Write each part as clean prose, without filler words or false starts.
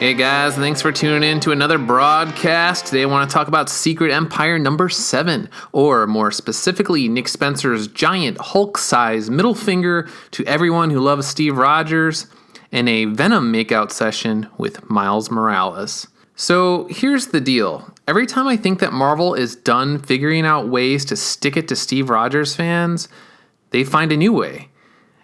Hey guys, thanks for tuning in to another broadcast. Today I want to talk about Secret Empire number 7, or more specifically, Nick Spencer's giant Hulk-sized middle finger to everyone who loves Steve Rogers, and a Venom makeout session with Miles Morales. So here's the deal. Every time I think that Marvel is done figuring out ways to stick it to Steve Rogers fans, they find a new way.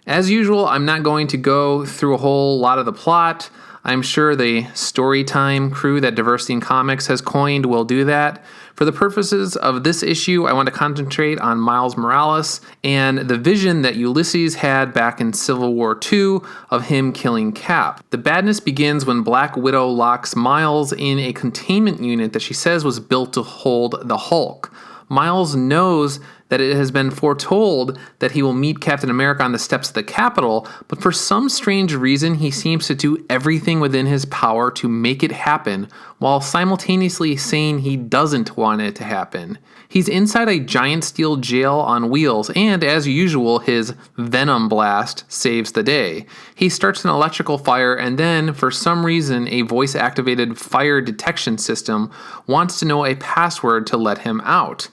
As usual, I'm not going to go through a whole lot of the plot. I'm sure the Storytime crew that Diversity in Comics has coined will do that. For the purposes of this issue, I want to concentrate on Miles Morales and the vision that Ulysses had back in Civil War II of him killing Cap. The badness begins when Black Widow locks Miles in a containment unit that she says was built to hold the Hulk. Miles knows that it has been foretold that he will meet Captain America on the steps of the Capitol, but for some strange reason, he seems to do everything within his power to make it happen, while simultaneously saying he doesn't want it to happen. He's inside a giant steel jail on wheels, and as usual, his Venom blast saves the day. He starts an electrical fire, and then, for some reason, a voice-activated fire detection system wants to know a password to let him out.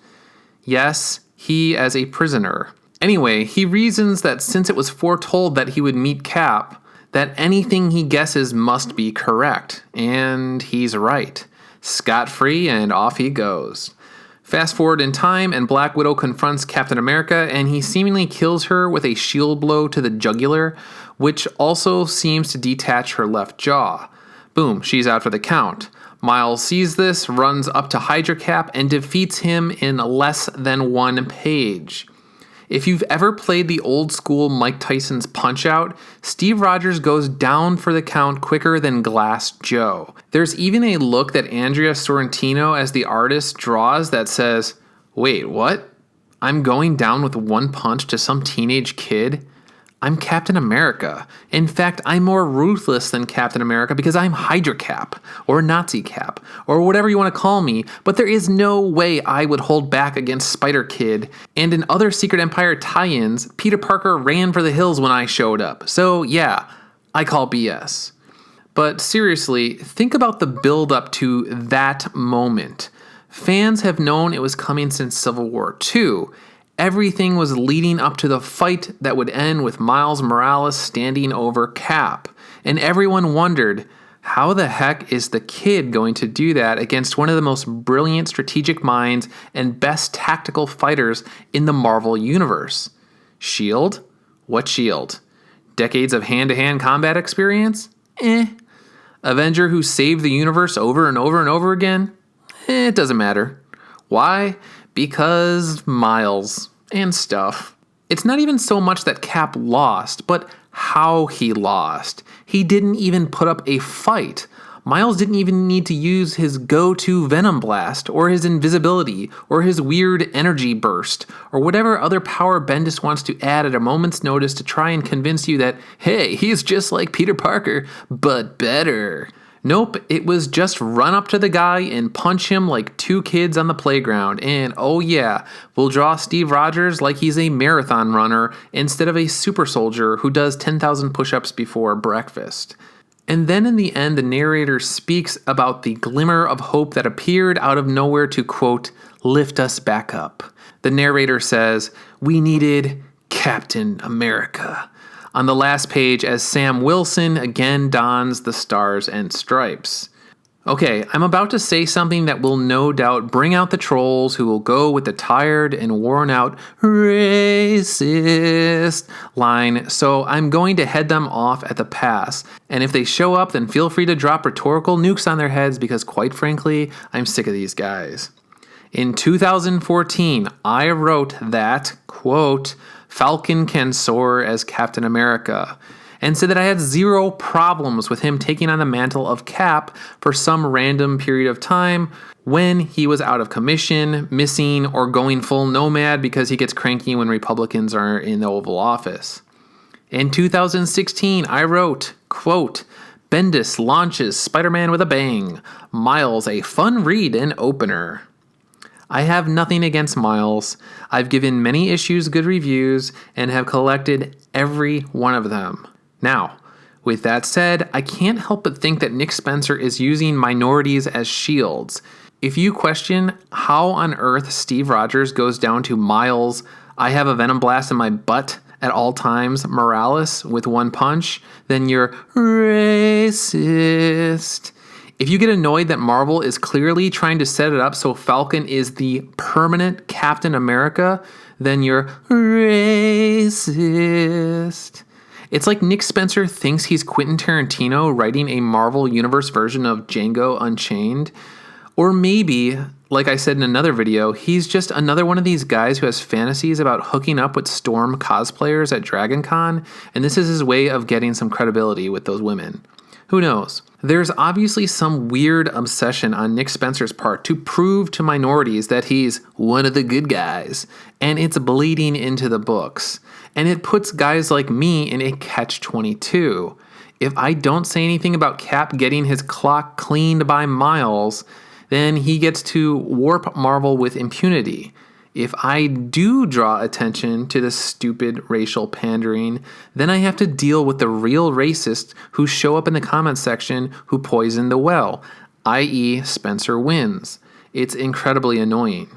Yes, he as a prisoner. Anyway, he reasons that since it was foretold that he would meet Cap, that anything he guesses must be correct. And he's right. Scot-free, and off he goes. Fast forward in time, and Black Widow confronts Captain America, and he seemingly kills her with a shield blow to the jugular, which also seems to detach her left jaw. Boom, she's out for the count. Miles sees this, runs up to Hydra Cap, and defeats him in less than one page. If you've ever played the old school Mike Tyson's Punch-Out, Steve Rogers goes down for the count quicker than Glass Joe. There's even a look that Andrea Sorrentino as the artist draws that says, "Wait, what? I'm going down with one punch to some teenage kid? I'm Captain America. In fact, I'm more ruthless than Captain America because I'm Hydra Cap, or Nazi Cap, or whatever you want to call me, but there is no way I would hold back against Spider Kid, and in other Secret Empire tie-ins, Peter Parker ran for the hills when I showed up, so yeah, I call BS. But seriously, think about the build-up to that moment. Fans have known it was coming since Civil War II. Everything was leading up to the fight that would end with Miles Morales standing over Cap. And everyone wondered, how the heck is the kid going to do that against one of the most brilliant strategic minds and best tactical fighters in the Marvel Universe? Shield? What Shield? Decades of hand-to-hand combat experience? Avenger who saved the universe over and over and over again? It doesn't matter. Why? Because Miles and stuff. It's not even so much that Cap lost, but how he lost. He didn't even put up a fight. Miles didn't even need to use his go-to Venom blast, or his invisibility, or his weird energy burst, or whatever other power Bendis wants to add at a moment's notice to try and convince you that, hey, he's just like Peter Parker, but better. Nope, it was just run up to the guy and punch him like two kids on the playground, and oh yeah, we'll draw Steve Rogers like he's a marathon runner instead of a super soldier who does 10,000 push-ups before breakfast. And then in the end, the narrator speaks about the glimmer of hope that appeared out of nowhere to, quote, lift us back up. The narrator says, "We needed Captain America," on the last page as Sam Wilson again dons the stars and stripes. Okay, I'm about to say something that will no doubt bring out the trolls who will go with the tired and worn out racist line, so I'm going to head them off at the pass. And if they show up, then feel free to drop rhetorical nukes on their heads because quite frankly, I'm sick of these guys. In 2014, I wrote that, quote, Falcon can soar as Captain America, and said that I had zero problems with him taking on the mantle of Cap for some random period of time when he was out of commission, missing, or going full nomad because he gets cranky when Republicans are in the Oval Office. In 2016, I wrote, quote, Bendis launches Spider-Man with a bang, Miles a fun read and opener. I have nothing against Miles. I've given many issues good reviews and have collected every one of them. Now, With that said, I can't help but think that Nick Spencer is using minorities as shields. If you question how on earth Steve Rogers goes down to Miles, I have a venom blast in my butt at all times, Morales with one punch, then you're racist. If you get annoyed that Marvel is clearly trying to set it up so Falcon is the permanent Captain America, then you're racist. It's like Nick Spencer thinks he's Quentin Tarantino writing a Marvel Universe version of Django Unchained. Or maybe, like I said in another video, he's just another one of these guys who has fantasies about hooking up with Storm cosplayers at DragonCon, and this is his way of getting some credibility with those women. Who knows? There's obviously some weird obsession on Nick Spencer's part to prove to minorities that he's one of the good guys, and it's bleeding into the books. And it puts guys like me in a catch-22. If I don't say anything about Cap getting his clock cleaned by Miles, then he gets to warp Marvel with impunity. If I do draw attention to the stupid racial pandering, then I have to deal with the real racists who show up in the comments section who poison the well, i.e. Spencer wins. It's incredibly annoying.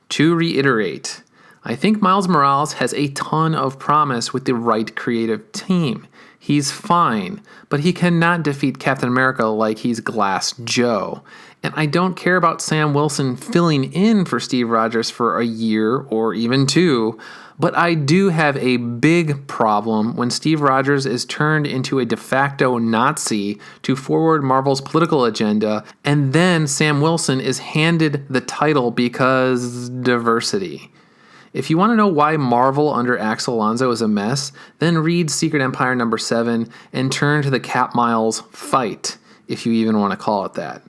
To reiterate, I think Miles Morales has a ton of promise with the right creative team. He's fine, but he cannot defeat Captain America like he's Glass Joe. And I don't care about Sam Wilson filling in for Steve Rogers for a year or even 2, but I do have a big problem when Steve Rogers is turned into a de facto Nazi to forward Marvel's political agenda, and then Sam Wilson is handed the title because diversity. If you want to know why Marvel under Axel Alonso is a mess, then read Secret Empire number 7 and turn to the Cap Miles fight, if you even want to call it that.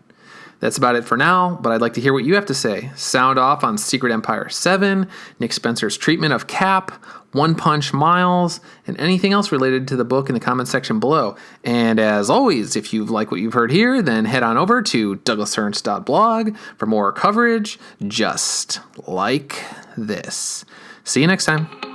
That's about it for now, but I'd like to hear what you have to say. Sound off on Secret Empire 7, Nick Spencer's treatment of Cap, One Punch Miles, and anything else related to the book in the comments section below. And as always, if you like what you've heard here, then head on over to douglashearns.blog for more coverage just like this. See you next time.